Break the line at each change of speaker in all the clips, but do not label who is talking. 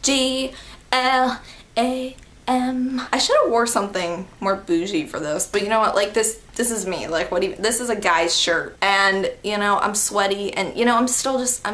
G-L-A-M. I should have wore something more bougie for this, but you know what, like this is me. Like, what even, this is a guy's shirt, and you know, I'm sweaty, and you know, I'm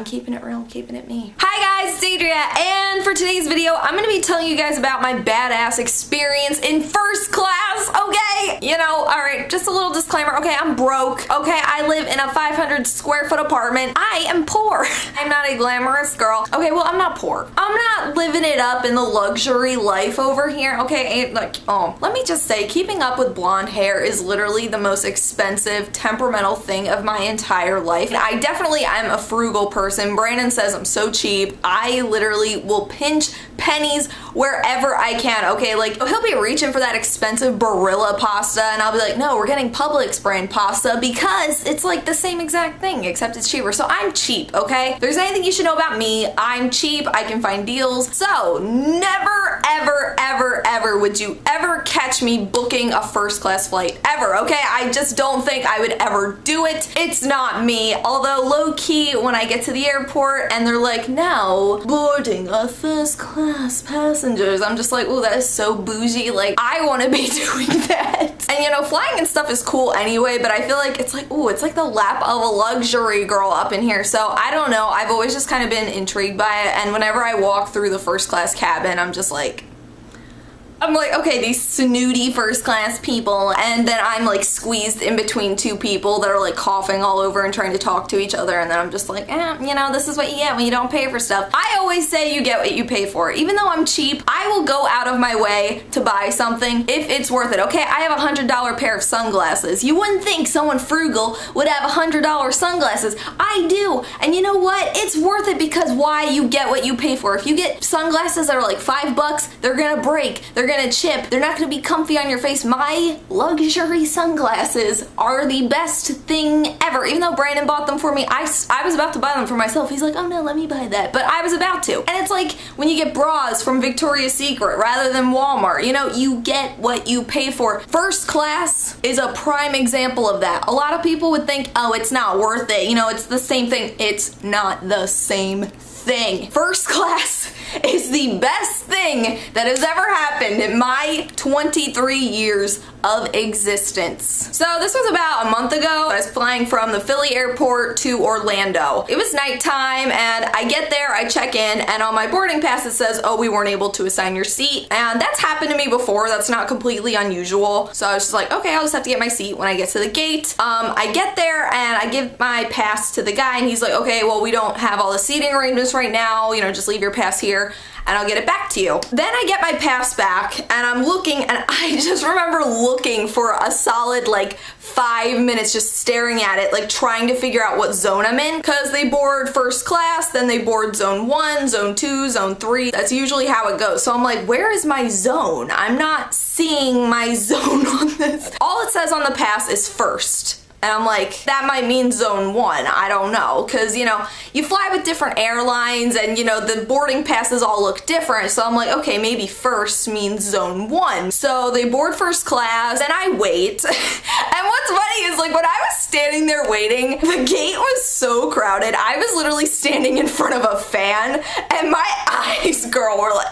keeping it real, keeping it me. Hi guys, it's Adria, and for today's video, I'm gonna be telling you guys about my badass experience in first class, okay? You know, alright, just a little disclaimer, okay, I'm broke, okay? I live in a 500 square foot apartment. I am poor. I'm not a glamorous girl. Okay, well, I'm not poor. I'm not living it up in the luxury life over here, okay? Like, oh, let me just say, keeping up with blonde hair is literally the most expensive temperamental thing of my entire life. I definitely am a frugal person. Brandon says I'm so cheap. I literally will pinch pennies wherever I can, okay? Like, he'll be reaching for that expensive Barilla pasta, and I'll be like, no, we're getting Publix brand pasta because it's like the same exact thing, except it's cheaper. So I'm cheap, okay? If there's anything you should know about me, I'm cheap. I can find deals. So never, ever, ever, ever would you ever catch me booking a first class flight, ever, okay? I just don't think I would ever do it. It's not me. Although low-key, when I get to the airport and they're like, now boarding a first class passengers, I'm just like, oh, that is so bougie. Like, I want to be doing that. And you know, flying and stuff is cool anyway, but I feel like it's like, oh, it's like the lap of a luxury girl up in here. So I don't know. I've always just kind of been intrigued by it, and whenever I walk through the first class cabin, I'm like, okay, these snooty first class people, and then I'm like squeezed in between two people that are like coughing all over and trying to talk to each other, and then I'm just like, you know, this is what you get when you don't pay for stuff. I always say you get what you pay for. Even though I'm cheap, I will go out of my way to buy something if it's worth it, okay? I have a $100 pair of sunglasses. You wouldn't think someone frugal would have $100 sunglasses. I do, and you know what? It's worth it because why? You get what you pay for. If you get sunglasses that are like $5, they're gonna break. They're gonna chip. They're not gonna be comfy on your face. My luxury sunglasses are the best thing ever. Even though Brandon bought them for me, I was about to buy them for myself. He's like, oh no, let me buy that. But I was about to. And it's like when you get bras from Victoria's Secret rather than Walmart. You know, you get what you pay for. First class is a prime example of that. A lot of people would think, oh, it's not worth it. You know, it's the same thing. It's not the same thing. First class is the best thing that has ever happened in my 23 years of existence. So this was about a month ago. I was flying from the Philly airport to Orlando. It was nighttime, and I get there, I check in, and on my boarding pass it says, oh, we weren't able to assign your seat. And that's happened to me before. That's not completely unusual. So I was just like, okay, I'll just have to get my seat when I get to the gate. I get there and I give my pass to the guy, and he's like, okay, well, we don't have all the seating arrangements right now, you know, just leave your pass here and I'll get it back to you. Then I get my pass back and I'm looking, and I just remember looking for a solid like 5 minutes just staring at it, like trying to figure out what zone I'm in, because they board first class, then they board zone 1, zone 2, zone 3. That's usually how it goes. So I'm like, where is my zone? I'm not seeing my zone on this. All it says on the pass is first. And I'm like, that might mean zone 1, I don't know, because, you know, you fly with different airlines and, you know, the boarding passes all look different, so I'm like, okay, maybe first means zone 1. So they board first class, and I wait. And what's funny is, like, when I was standing there waiting, the gate was so crowded, I was literally standing in front of a fan, and my eyes, girl, were like,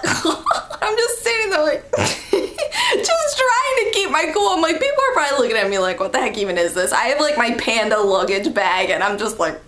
I'm just standing there like, just trying to keep my cool. I'm like, people are probably looking at me like, what the heck even is this? I have like my panda luggage bag, and I'm just like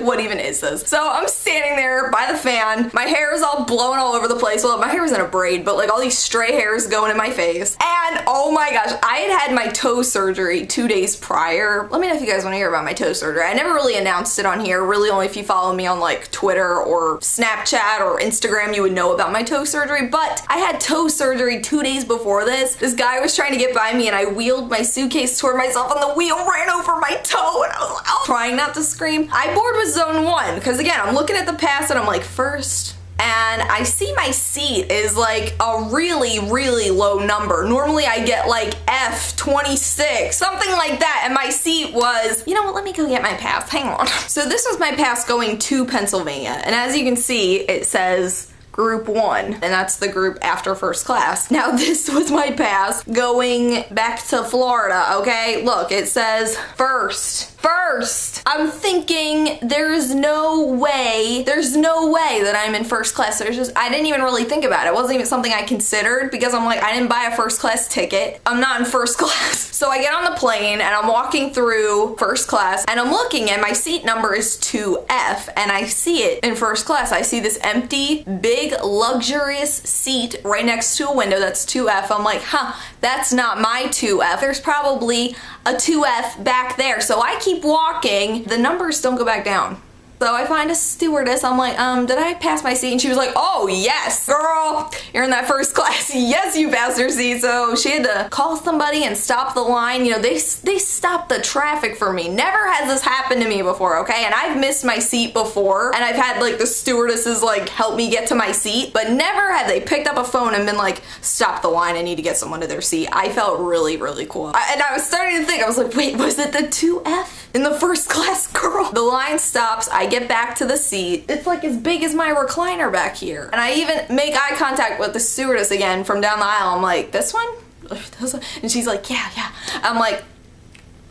what even is this? So I'm standing there by the fan, my hair is all blowing all over the place. Well, my hair was in a braid, but like all these stray hairs going in my face. And oh my gosh, I had my toe surgery 2 days prior. Let me know if you guys want to hear about my toe surgery. I never really announced it on here. Really only if you follow me on like Twitter or Snapchat or Instagram, you would know about my toe surgery. But I had toe surgery 2 days before this. This guy was trying to get by me, and I wheeled my suitcase toward myself, and the wheel ran over my toe, and I was like, oh, trying not to scream. I board with zone 1 because again, I'm looking at the pass and I'm like, first, and I see my seat is like a really, really low number. Normally I get like F26, something like that, and my seat was, you know what, let me go get my pass, hang on. So this was my pass going to Pennsylvania, and as you can see, it says Group 1, and that's the group after first class. Now this was my pass going back to Florida, okay? Look, it says first. first. I'm thinking there's no way that I'm in first class. I didn't even really think about it. It wasn't even something I considered because I'm like, I didn't buy a first class ticket. I'm not in first class. So I get on the plane and I'm walking through first class and I'm looking and my seat number is 2F and I see it in first class. I see this empty, big, luxurious seat right next to a window that's 2F. I'm like, huh, that's not my 2F. There's probably a 2F back there. So I keep walking. The numbers don't go back down. So I find a stewardess. I'm like, did I pass my seat? And she was like, oh yes, girl, you're in that first class. Yes, you passed your seat. So she had to call somebody and stop the line. You know, they stopped the traffic for me. Never has this happened to me before, okay? And I've missed my seat before, and I've had like the stewardesses like help me get to my seat, but never have they picked up a phone and been like, stop the line, I need to get someone to their seat. I felt really, really cool. And I was starting to think, I was like, wait, was it the 2F? In the first class, girl. The line stops, I get back to the seat. It's like as big as my recliner back here. And I even make eye contact with the stewardess again from down the aisle. I'm like, this one? And she's like, yeah. I'm like,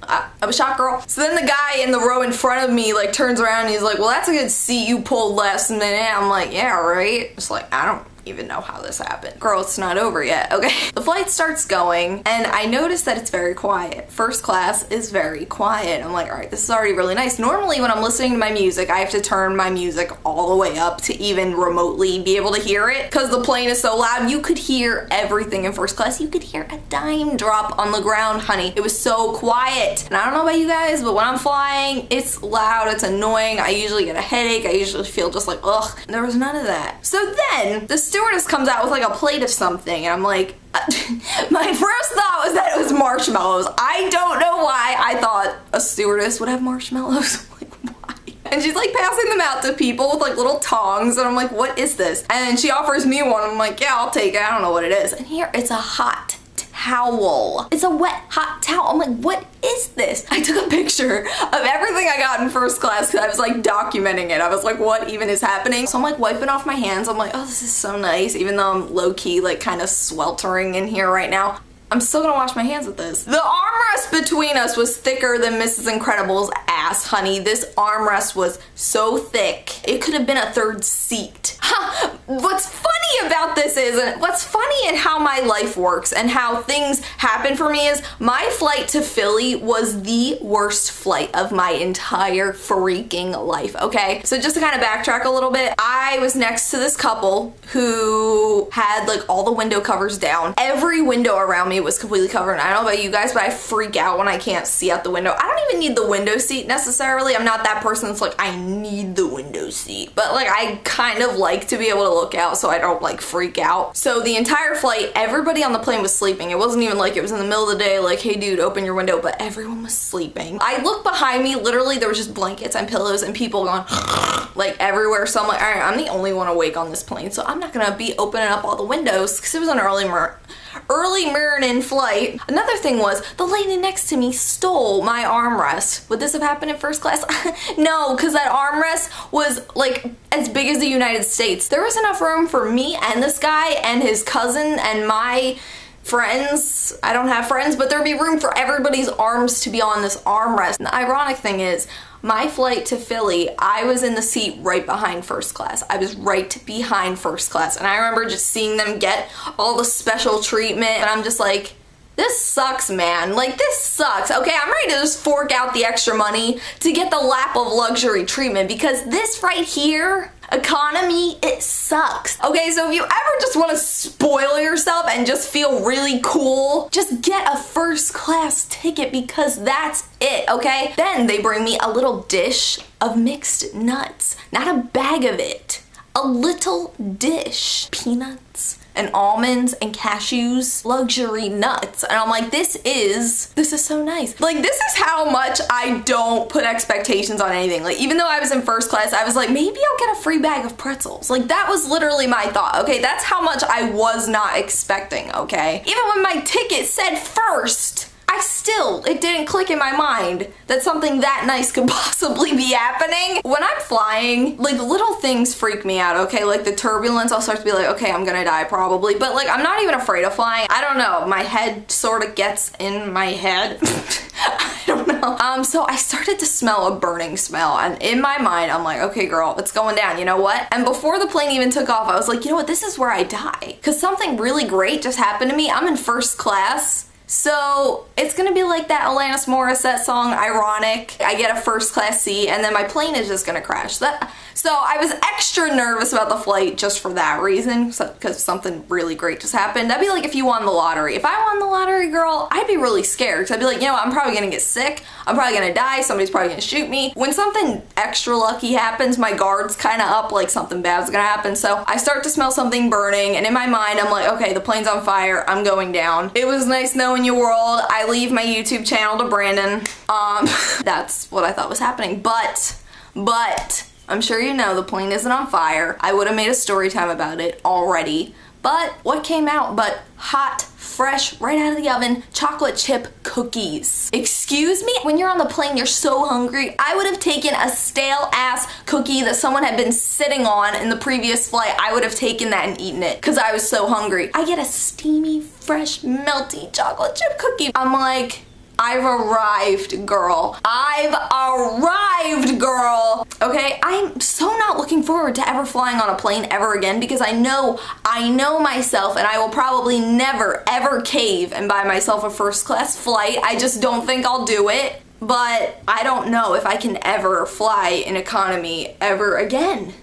I was shocked, girl. So then the guy in the row in front of me like turns around and he's like, well, that's a good seat you pulled last minute. I'm like, yeah, right. Just like, I don't even know how this happened. Girl, it's not over yet, okay? The flight starts going and I notice that it's very quiet. First class is very quiet. I'm like, all right, this is already really nice. Normally when I'm listening to my music, I have to turn my music all the way up to even remotely be able to hear it because the plane is so loud. You could hear everything in first class. You could hear a dime drop on the ground, honey. It was so quiet. And I don't know about you guys, but when I'm flying, it's loud, it's annoying. I usually get a headache. I usually feel just like, ugh. There was none of that. So then the stewardess comes out with like a plate of something and I'm like, my first thought was that it was marshmallows. I don't know why I thought a stewardess would have marshmallows. Like, why? And she's like passing them out to people with like little tongs and I'm like, what is this? And she offers me one. I'm like, yeah, I'll take it. I don't know what it is. And here it's a hot towel. It's a wet hot towel. I'm like, what is this? I took a picture of everything I got in first class because I was like documenting it. I was like, what even is happening? So I'm like wiping off my hands. I'm like, oh, this is so nice. Even though I'm low-key like kind of sweltering in here right now, I'm still gonna wash my hands with this. The armrest between us was thicker than Mrs. Incredible's ass, honey. This armrest was so thick. It could have been a third seat. Huh. What's funny about this is, and what's funny in how my life works and how things happen for me is, my flight to Philly was the worst flight of my entire freaking life, okay? So just to kind of backtrack a little bit, I was next to this couple who had like all the window covers down. Every window around me was completely covered. And I don't know about you guys, but I freak out when I can't see out the window. I don't even need the window seat necessarily. I'm not that person that's like, I need the window seat. But like, I kind of like to be able to look out so I don't like freak out. So the entire flight, everybody on the plane was sleeping. It wasn't even like it was in the middle of the day, like, hey dude, open your window, but everyone was sleeping. I looked behind me, literally there was just blankets and pillows and people going like everywhere. So I'm like, all right, I'm the only one awake on this plane, so I'm not gonna be opening up all the windows because it was an early morning flight. Another thing was the lady next to me stole my armrest. Would this have happened in first class? No, because that armrest was like as big as the United States. There was enough room for me and this guy and his cousin and my friends. I don't have friends, but there'd be room for everybody's arms to be on this armrest. And the ironic thing is, my flight to Philly, I was in the seat right behind first class. I was right behind first class. And I remember just seeing them get all the special treatment and I'm just like, this sucks, man. Like, this sucks. Okay, I'm ready to just fork out the extra money to get the lap of luxury treatment because this right here, economy, it sucks. Okay, so if you ever just want to spoil yourself and just feel really cool, just get a first class ticket because that's it, okay? Then they bring me a little dish of mixed nuts, not a bag of it, a little dish. Peanuts and almonds and cashews, luxury nuts. And I'm like, this is so nice. Like, this is how much I don't put expectations on anything. Like, even though I was in first class, I was like, maybe I'll get a free bag of pretzels. Like, that was literally my thought, okay? That's how much I was not expecting, okay? Even when my ticket said first, it didn't click in my mind that something that nice could possibly be happening. When I'm flying, like, little things freak me out, okay? Like the turbulence, I'll start to be like, okay, I'm gonna die probably. But like, I'm not even afraid of flying. I don't know, my head sort of gets in my head. I don't know. know? So I started to smell a burning smell, and in my mind, I'm like, okay, girl, it's going down, you know what? And before the plane even took off, I was like, you know what, this is where I die. Cause something really great just happened to me. I'm in first class. So it's gonna be like that Alanis Morissette song, Ironic. I get a first class seat and then my plane is just gonna crash. So I was extra nervous about the flight just for that reason, because something really great just happened. That'd be like if you won the lottery. If I won the lottery, girl, I'd be really scared. Because I'd be like, you know what, I'm probably gonna get sick. I'm probably gonna die. Somebody's probably gonna shoot me. When something extra lucky happens, my guard's kind of up, like something bad's gonna happen. So I start to smell something burning, and in my mind, I'm like, okay, the plane's on fire. I'm going down. It was nice knowing you, world. I leave my YouTube channel to Brandon. That's what I thought was happening. But I'm sure you know the plane isn't on fire. I would have made a story time about it already. But what came out but hot, fresh, right out of the oven, chocolate chip cookies. Excuse me? When you're on the plane, you're so hungry. I would have taken a stale ass cookie that someone had been sitting on in the previous flight. I would have taken that and eaten it because I was so hungry. I get a steamy, fresh, melty chocolate chip cookie. I'm like, I've arrived, girl. I've arrived, girl. Okay, I'm so not looking forward to ever flying on a plane ever again because I know myself and I will probably never ever cave and buy myself a first class flight. I just don't think I'll do it. But I don't know if I can ever fly in economy ever again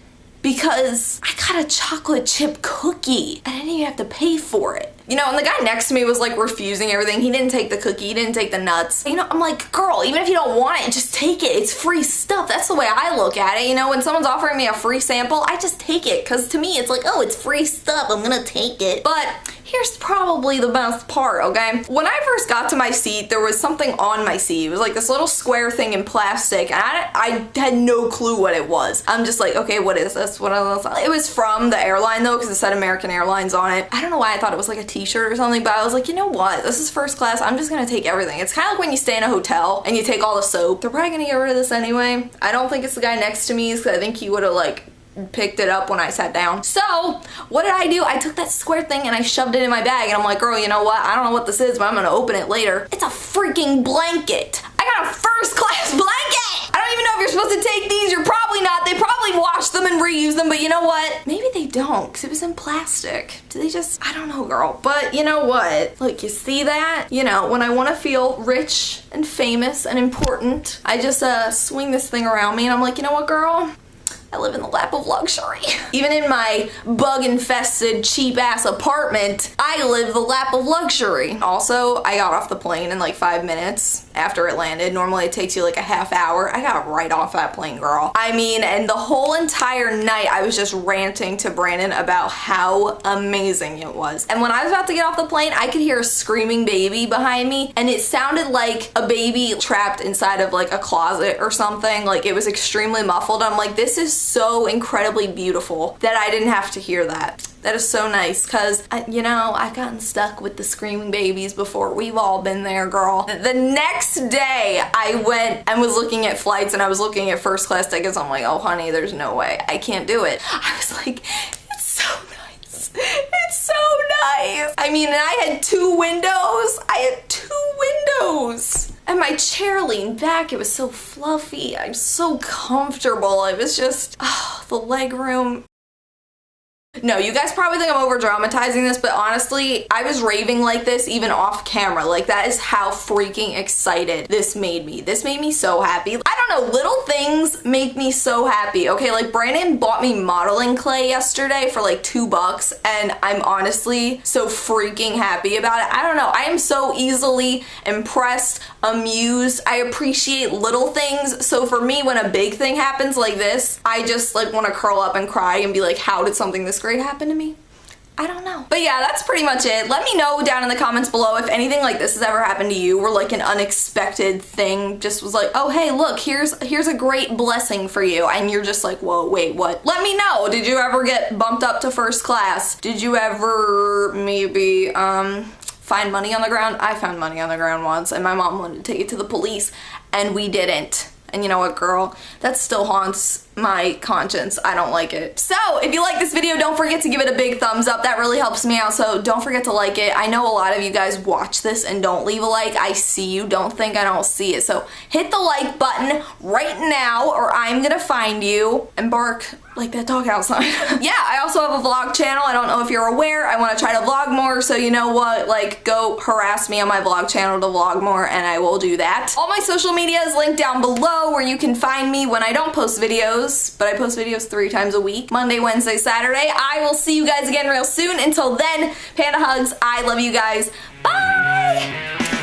because I got a chocolate chip cookie and I didn't even have to pay for it. You know, and the guy next to me was like refusing everything. He didn't take the cookie, he didn't take the nuts. You know, I'm like, girl, even if you don't want it, just take it. It's free stuff. That's the way I look at it. You know, when someone's offering me a free sample, I just take it. Cause to me, it's like, oh, it's free stuff. I'm gonna take it. But here's probably the best part, okay? When I first got to my seat, there was something on my seat. It was like this little square thing in plastic, and I had no clue what it was. I'm just like, okay, what is this? What is this? It was from the airline though, because it said American Airlines on it. I don't know why I thought it was like a t-shirt or something, but I was like, you know what? This is first class. I'm just gonna take everything. It's kind of like when you stay in a hotel and you take all the soap. They're probably gonna get rid of this anyway. I don't think it's the guy next to me, because I think he would have like picked it up when I sat down. So what did I do? I took that square thing and I shoved it in my bag, and I'm like, girl, you know what? I don't know what this is, but I'm gonna open it later. It's a freaking blanket. I got a first class blanket. I don't even know if you're supposed to take these. You're probably not. They probably wash them and reuse them, but you know what? Maybe they don't, because it was in plastic. Do they just, I don't know, girl. But you know what? Like, you see that? You know, when I want to feel rich and famous and important, I just swing this thing around me and I'm like, you know what, girl? I live in the lap of luxury. Even in my bug-infested, cheap-ass apartment, I live the lap of luxury. Also, I got off the plane in like 5 minutes after it landed. Normally it takes you like a half hour. I got right off that plane, girl. I mean, and the whole entire night I was just ranting to Brandon about how amazing it was. And when I was about to get off the plane, I could hear a screaming baby behind me, and it sounded like a baby trapped inside of like a closet or something. Like, it was extremely muffled. I'm like, this is so incredibly beautiful that I didn't have to hear that. That is so nice, because, you know, I've gotten stuck with the screaming babies before. We've all been there, girl. The next day, I went and was looking at flights, and I was looking at first class tickets. I'm like, oh, honey, there's no way. I can't do it. I was like, it's so nice. It's so nice. I mean, and I had 2 windows. I had 2 windows. And my chair leaned back. It was so fluffy. I'm so comfortable. It was just, oh, the leg room. No, you guys probably think I'm over dramatizing this, but honestly, I was raving like this even off camera. Like, that is how freaking excited this made me. This made me so happy. I don't know, little things make me so happy. Okay, like Brandon bought me modeling clay yesterday for like $2, and I'm honestly so freaking happy about it. I don't know, I am so easily impressed, amused. I appreciate little things. So for me, when a big thing happens like this, I just like want to curl up and cry and be like, how did something this great happen to me? I don't know. But yeah, that's pretty much it. Let me know down in the comments below if anything like this has ever happened to you, where like an unexpected thing just was like, oh hey, look, here's a great blessing for you, and you're just like, whoa, wait, what? Let me know. Did you ever get bumped up to first class? Did you ever maybe find money on the ground? I found money on the ground once, and my mom wanted to take it to the police, and we didn't. And you know what, girl? That still haunts my conscience. I don't like it. So if you like this video, don't forget to give it a big thumbs up. That really helps me out, so don't forget to like it. I know a lot of you guys watch this and don't leave a like. I see you. Don't think I don't see it. So hit the like button right now or I'm gonna find you and bark like that dog outside. Yeah, I also have a vlog channel. I don't know if you're aware. I want to try to vlog more, so you know what? Like, go harass me on my vlog channel to vlog more and I will do that. All my social media is linked down below where you can find me when I don't post videos, but I post videos 3 times a week. Monday, Wednesday, Saturday. I will see you guys again real soon. Until then, panda hugs. I love you guys. Bye!